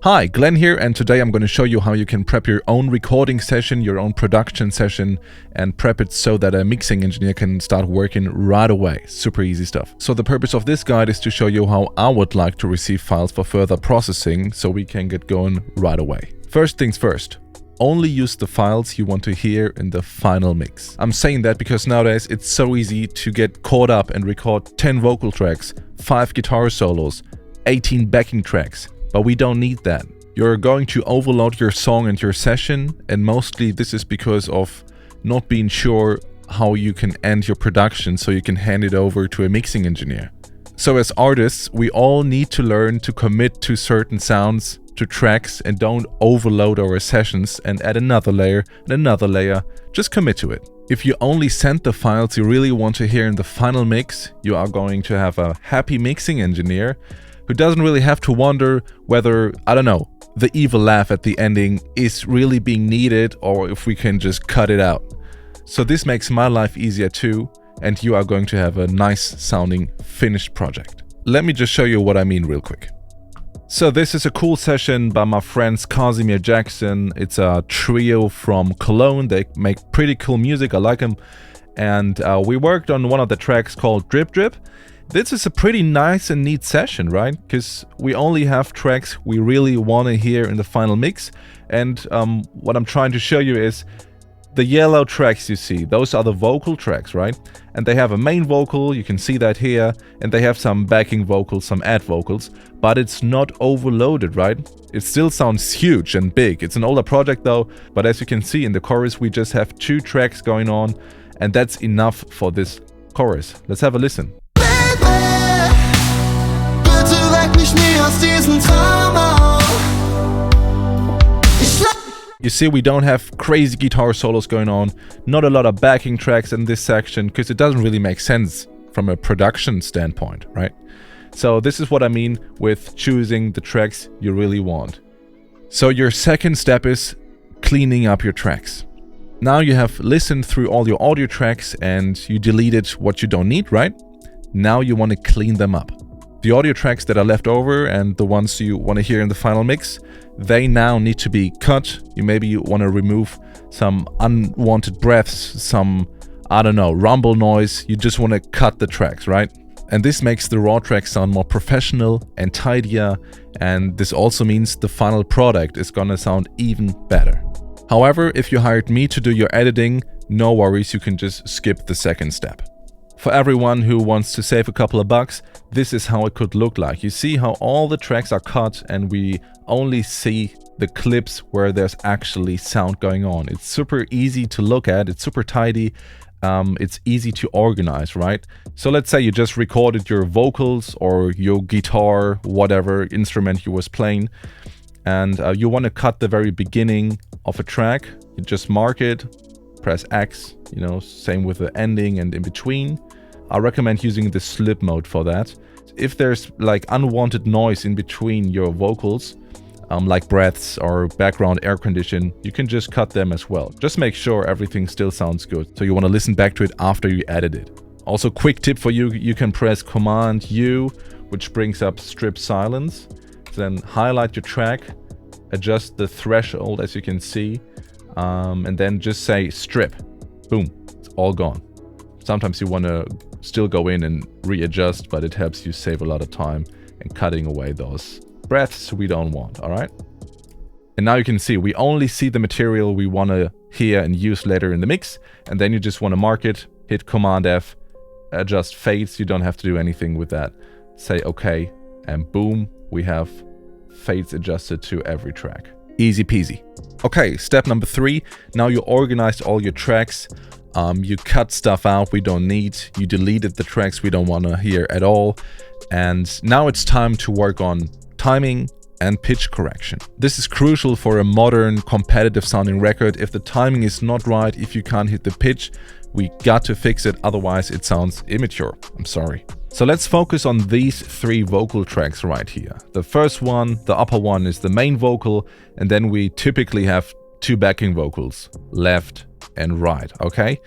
Hi, Glenn here, and today I'm going to show you how you can prep your own recording session, your own production session, and prep it so that a mixing engineer can start working right away. Super easy stuff. So the purpose of this guide is to show you how I would like to receive files for further processing so we can get going right away. First things first. Only use the files you want to hear in the final mix. I'm saying that because nowadays it's so easy to get caught up and record 10 vocal tracks, 5 guitar solos, 18 backing tracks. But we don't need that. You're going to overload your song and your session, and mostly this is because of not being sure how you can end your production so you can hand it over to a mixing engineer. So as artists, we all need to learn to commit to certain sounds, to tracks, and don't overload our sessions and add another layer and another layer. Just commit to it. If you only send the files you really want to hear in the final mix, you are going to have a happy mixing engineer who doesn't really have to wonder whether, I don't know, the evil laugh at the ending is really being needed or if we can just cut it out. So this makes my life easier too, and you are going to have a nice sounding finished project. Let me just show you what I mean real quick. So this is a cool session by my friends Kasimir Jackson. It's a trio from Cologne. They make pretty cool music, I like them. And we worked on one of the tracks called Drip Drip. This is a pretty nice and neat session, right? Because we only have tracks we really want to hear in the final mix. And what I'm trying to show you is the yellow tracks you see. Those are the vocal tracks, right? And they have a main vocal, you can see that here. And they have some backing vocals, some add vocals. But it's not overloaded, right? It still sounds huge and big. It's an older project though. But as you can see in the chorus, we just have 2 tracks going on. And that's enough for this chorus. Let's have a listen. You see, we don't have crazy guitar solos going on, not a lot of backing tracks in this section, because it doesn't really make sense from a production standpoint, right? So this is what I mean with choosing the tracks you really want. So your second step is cleaning up your tracks. Now you have listened through all your audio tracks and you deleted what you don't need, right? Now you want to clean them up. The audio tracks that are left over and the ones you want to hear in the final mix, they now need to be cut. Maybe you want to remove some unwanted breaths, some, I don't know, rumble noise. You just want to cut the tracks, right? And this makes the raw track sound more professional and tidier. And this also means the final product is gonna sound even better. However, if you hired me to do your editing, no worries, you can just skip the second step. For everyone who wants to save a couple of bucks, this is how it could look like. You see how all the tracks are cut and we only see the clips where there's actually sound going on. It's super easy to look at, it's super tidy, it's easy to organize, right? So let's say you just recorded your vocals or your guitar, whatever instrument you was playing, and you want to cut the very beginning of a track. You just mark it, press X, same with the ending and in between. I recommend using the slip mode for that. If there's like unwanted noise in between your vocals, like breaths or background air condition, you can just cut them as well. Just make sure everything still sounds good. So you want to listen back to it after you edit it. Also, quick tip for you, you can press Command U, which brings up strip silence. Then highlight your track, adjust the threshold as you can see, and then just say strip. Boom, it's all gone. Sometimes you want to still go in and readjust, but it helps you save a lot of time and cutting away those breaths we don't want, all right? And now you can see we only see the material we want to hear and use later in the mix, and then you just want to mark it, hit Command F, adjust fades. You don't have to do anything with that. Say OK, and boom, we have fades adjusted to every track. Easy peasy. Okay, step number 3. Now you organized all your tracks. You cut stuff out we don't need. You deleted the tracks we don't want to hear at all. And now it's time to work on timing and pitch correction. This is crucial for a modern, competitive sounding record. If the timing is not right, if you can't hit the pitch, we got to fix it. Otherwise, it sounds immature. I'm sorry. So let's focus on these 3 vocal tracks right here. The first one, the upper one, is the main vocal, and then we typically have 2 backing vocals, left and right, okay?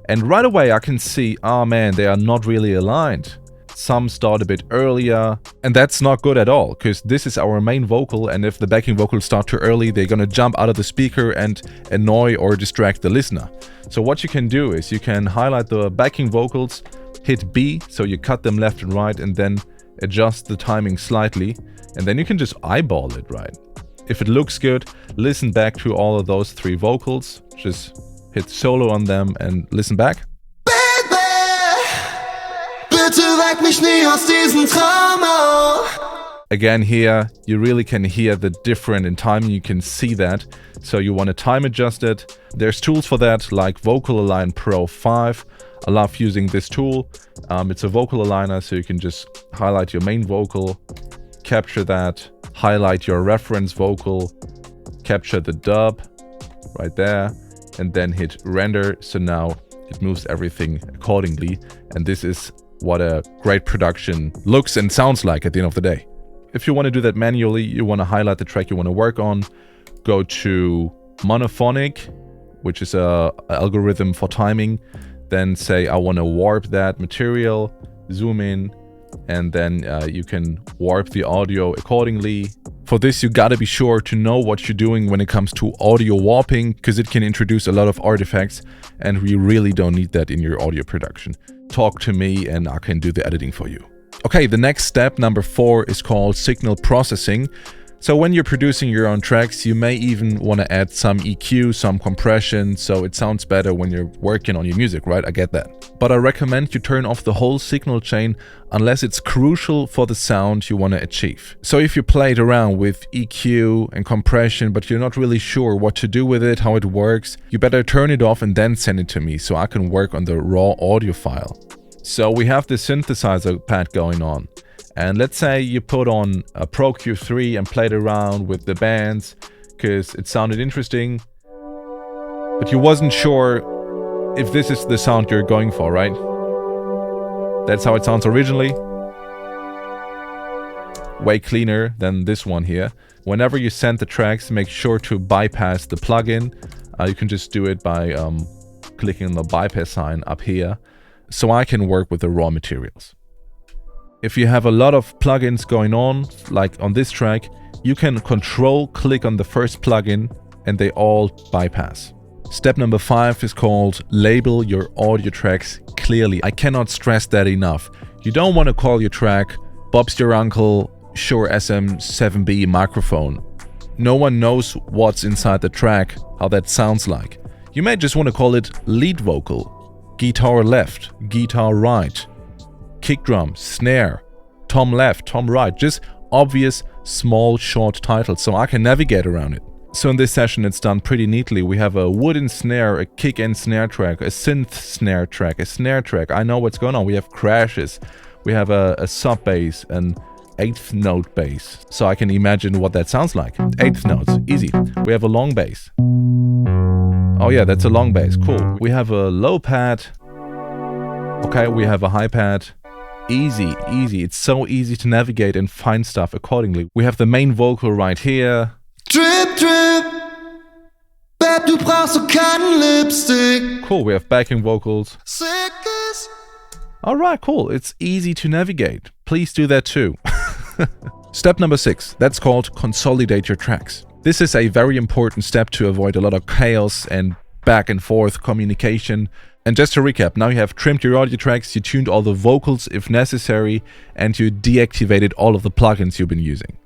And right away I can see, oh man, they are not really aligned. Some start a bit earlier, and that's not good at all, because this is our main vocal, and if the backing vocals start too early, they're gonna jump out of the speaker and annoy or distract the listener. So what you can do is you can highlight the backing vocals, hit B, so you cut them left and right, and then adjust the timing slightly, and then you can just eyeball it, right? If it looks good, listen back to all of those 3 vocals, just hit solo on them and listen back. Again, here you really can hear the difference in timing, you can see that. So you want to time adjust it. There's tools for that like Vocal Align Pro 5. I love using this tool. It's a vocal aligner, so you can just highlight your main vocal, capture that, highlight your reference vocal, capture the dub right there, and then hit render. So now it moves everything accordingly. And this is what a great production looks and sounds like at the end of the day. If you want to do that manually, you want to highlight the track you want to work on, go to monophonic, which is a algorithm for timing, then say I want to warp that material, zoom in, and then you can warp the audio accordingly. For this, you gotta be sure to know what you're doing when it comes to audio warping, because it can introduce a lot of artifacts, and we really don't need that in your audio production. Talk to me and I can do the editing for you. Okay, the next step, number 4, is called signal processing. So when you're producing your own tracks, you may even want to add some EQ, some compression, so it sounds better when you're working on your music, right? I get that. But I recommend you turn off the whole signal chain unless it's crucial for the sound you want to achieve. So if you played around with EQ and compression, but you're not really sure what to do with it, how it works, you better turn it off and then send it to me so I can work on the raw audio file. So we have the synthesizer pad going on. And let's say you put on a Pro Q3 and played around with the bands because it sounded interesting, but you wasn't sure if this is the sound you're going for, right? That's how it sounds originally. Way cleaner than this one here. Whenever you send the tracks, make sure to bypass the plugin. You can just do it by clicking on the bypass sign up here, so I can work with the raw materials. If you have a lot of plugins going on, like on this track, you can control-click on the first plugin and they all bypass. Step number 5 is called label your audio tracks clearly. I cannot stress that enough. You don't want to call your track Bob's Your Uncle Shure SM7B microphone. No one knows what's inside the track, how that sounds like. You may just want to call it lead vocal, guitar left, guitar right, kick drum, snare, tom left, tom right, just obvious small short titles so I can navigate around it. So in this session it's done pretty neatly. We have a wooden snare, a kick and snare track, a synth snare track, a snare track. I know what's going on. We have crashes, we have a sub bass, an 8th note bass. So I can imagine what that sounds like. 8th notes, easy. We have a long bass. Oh yeah, that's a long bass, cool. We have a low pad. Okay, we have a high pad. Easy, easy. It's so easy to navigate and find stuff accordingly. We have the main vocal right here. Drip, drip. Babe, du brauchst so keinen Lipstick. Cool, we have backing vocals. Sickest. Alright, cool. It's easy to navigate. Please do that too. Step number 6. That's called consolidate your tracks. This is a very important step to avoid a lot of chaos and back and forth communication. And just to recap, now you have trimmed your audio tracks, you tuned all the vocals if necessary, and you deactivated all of the plugins you've been using.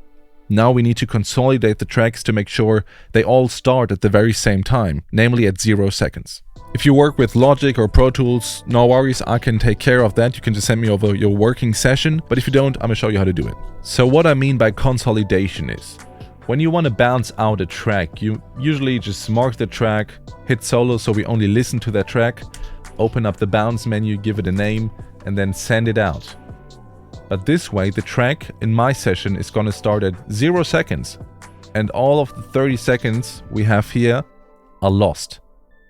Now we need to consolidate the tracks to make sure they all start at the very same time, namely at 0 seconds. If you work with Logic or Pro Tools, no worries, I can take care of that. You can just send me over your working session, but if you don't, I'm gonna show you how to do it. So what I mean by consolidation is, when you want to bounce out a track, you usually just mark the track, hit solo so we only listen to that track, open up the bounce menu, give it a name, and then send it out. But this way, the track in my session is going to start at 0 seconds, and all of the 30 seconds we have here are lost.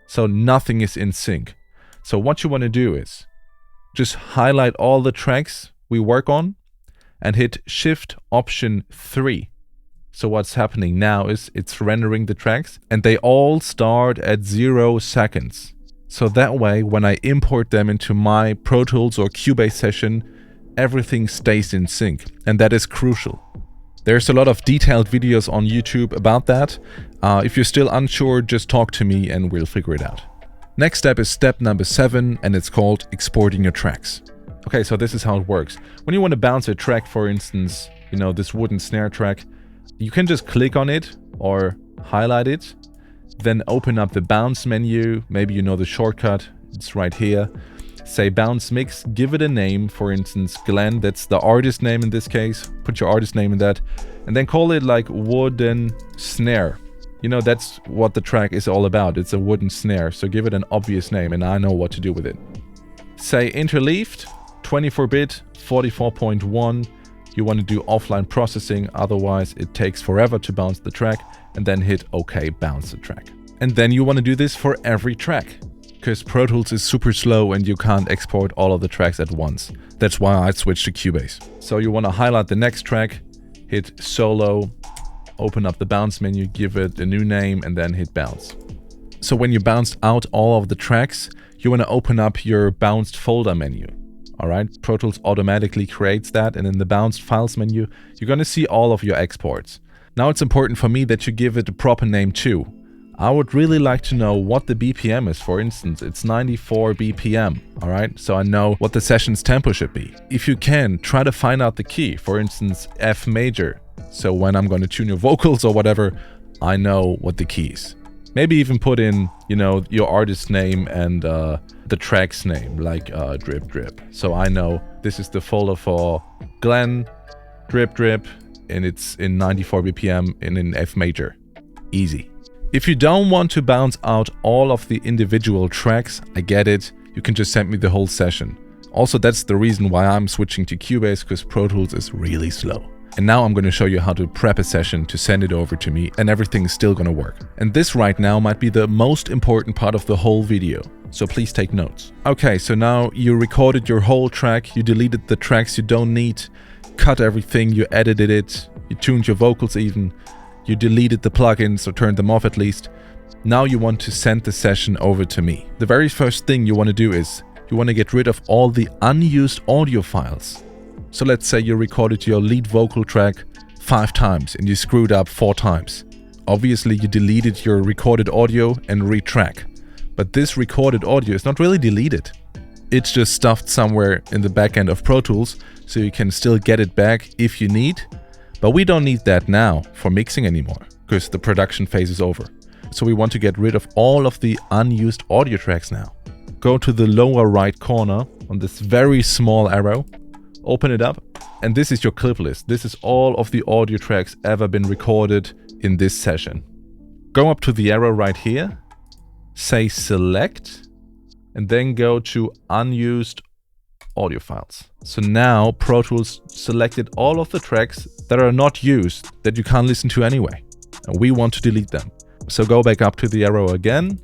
So nothing is in sync. So what you want to do is just highlight all the tracks we work on and hit Shift Option 3. So what's happening now is it's rendering the tracks and they all start at 0 seconds. So that way, when I import them into my Pro Tools or Cubase session, everything stays in sync, and that is crucial. There's a lot of detailed videos on YouTube about that. If you're still unsure, just talk to me and we'll figure it out. Next step is step number 7, and it's called exporting your tracks. Okay, so this is how it works. When you want to bounce a track, for instance, this wooden snare track, you can just click on it or highlight it, then open up the bounce menu. Maybe you know the shortcut, it's right here. Say bounce mix, give it a name, for instance, Glenn, that's the artist name in this case. Put your artist name in that, and then call it like wooden snare. That's what the track is all about. It's a wooden snare, so give it an obvious name, and I know what to do with it. Say interleaved, 24-bit, 44.1. You want to do offline processing, otherwise it takes forever to bounce the track, and then hit OK, bounce the track. And then you want to do this for every track, because Pro Tools is super slow and you can't export all of the tracks at once. That's why I switched to Cubase. So you want to highlight the next track, hit solo, open up the bounce menu, give it a new name, and then hit bounce. So when you bounced out all of the tracks, you want to open up your bounced folder menu. Alright, Pro Tools automatically creates that, and in the bounced files menu, you're going to see all of your exports. Now it's important for me that you give it a proper name too. I would really like to know what the BPM is. For instance, it's 94 BPM, alright? So I know what the session's tempo should be. If you can, try to find out the key. For instance, F major. So when I'm going to tune your vocals or whatever, I know what the key is. Maybe even put in, your artist name and the track's name, like Drip Drip. So I know this is the folder for Glenn, Drip Drip, and it's in 94 BPM and in F major. Easy. If you don't want to bounce out all of the individual tracks, I get it. You can just send me the whole session. Also, that's the reason why I'm switching to Cubase, because Pro Tools is really slow. And now I'm going to show you how to prep a session to send it over to me, and everything is still going to work. And this right now might be the most important part of the whole video, so please take notes. Okay, so now you recorded your whole track, you deleted the tracks you don't need, cut everything, you edited it, you tuned your vocals even, you deleted the plugins or turned them off at least. Now you want to send the session over to me. The very first thing you want to do is you want to get rid of all the unused audio files. So let's say you recorded your lead vocal track 5 times and you screwed up 4 times. Obviously you deleted your recorded audio and retrack. But this recorded audio is not really deleted. It's just stuffed somewhere in the back end of Pro Tools, so you can still get it back if you need. But we don't need that now for mixing anymore, because the production phase is over. So we want to get rid of all of the unused audio tracks now. Go to the lower right corner on this very small arrow. Open it up, and this is your clip list. This is all of the audio tracks ever been recorded in this session. Go up to the arrow right here, say select, and then go to unused audio files. So now Pro Tools selected all of the tracks that are not used, that you can't listen to anyway, and we want to delete them. So go back up to the arrow again,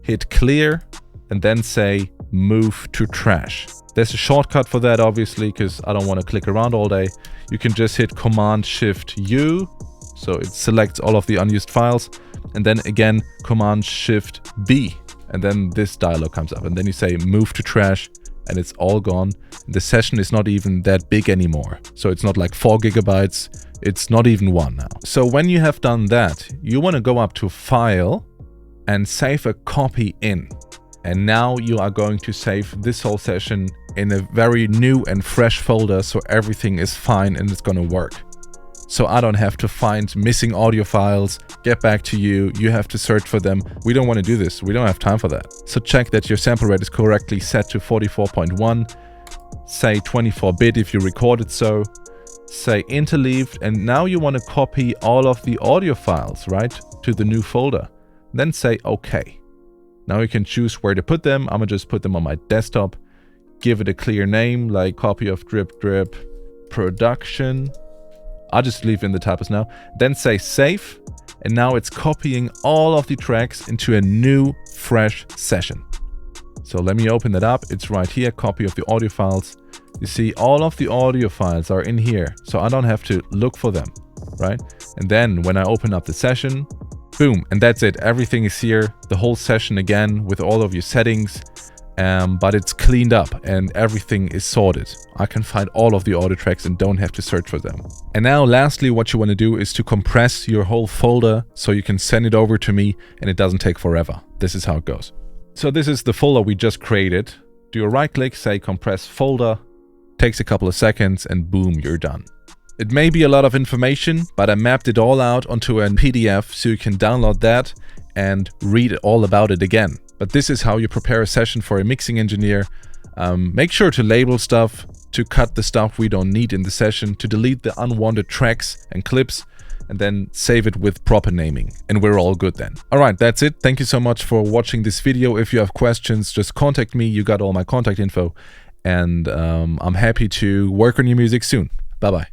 hit clear, and then say move to trash. There's a shortcut for that, obviously, because I don't want to click around all day. You can just hit Command-Shift-U, so it selects all of the unused files, and then again Command-Shift-B, and then this dialog comes up, and then you say move to trash, and it's all gone. The session is not even that big anymore, so it's not like 4 gigabytes, it's not even 1 now. So when you have done that, you want to go up to File and save a copy in. And now you are going to save this whole session in a very new and fresh folder, so everything is fine and it's gonna work. So I don't have to find missing audio files, get back to you, you have to search for them. We don't want to do this, we don't have time for that. So check that your sample rate is correctly set to 44.1, say 24-bit if you recorded so, say interleaved, and now you want to copy all of the audio files, right, to the new folder. Then say OK. Now you can choose where to put them. I'm gonna just put them on my desktop. Give it a clear name, like copy of Drip Drip production. I'll just leave in the typos now. Then say save. And now it's copying all of the tracks into a new, fresh session. So let me open that up. It's right here, copy of the audio files. You see all of the audio files are in here. So I don't have to look for them, right? And then when I open up the session, boom, and that's it. Everything is here, the whole session again with all of your settings. but it's cleaned up and everything is sorted. I can find all of the audio tracks and don't have to search for them. And now lastly, what you want to do is to compress your whole folder so you can send it over to me and it doesn't take forever. This is how it goes. So this is the folder we just created. Do a right click, say compress folder, takes a couple of seconds and boom, you're done. It may be a lot of information, but I mapped it all out onto a PDF so you can download that and read all about it again. But this is how you prepare a session for a mixing engineer. Make sure to label stuff, to cut the stuff we don't need in the session, to delete the unwanted tracks and clips, and then save it with proper naming. And we're all good then. Alright, that's it. Thank you so much for watching this video. If you have questions, just contact me. You got all my contact info. And I'm happy to work on your music soon. Bye-bye.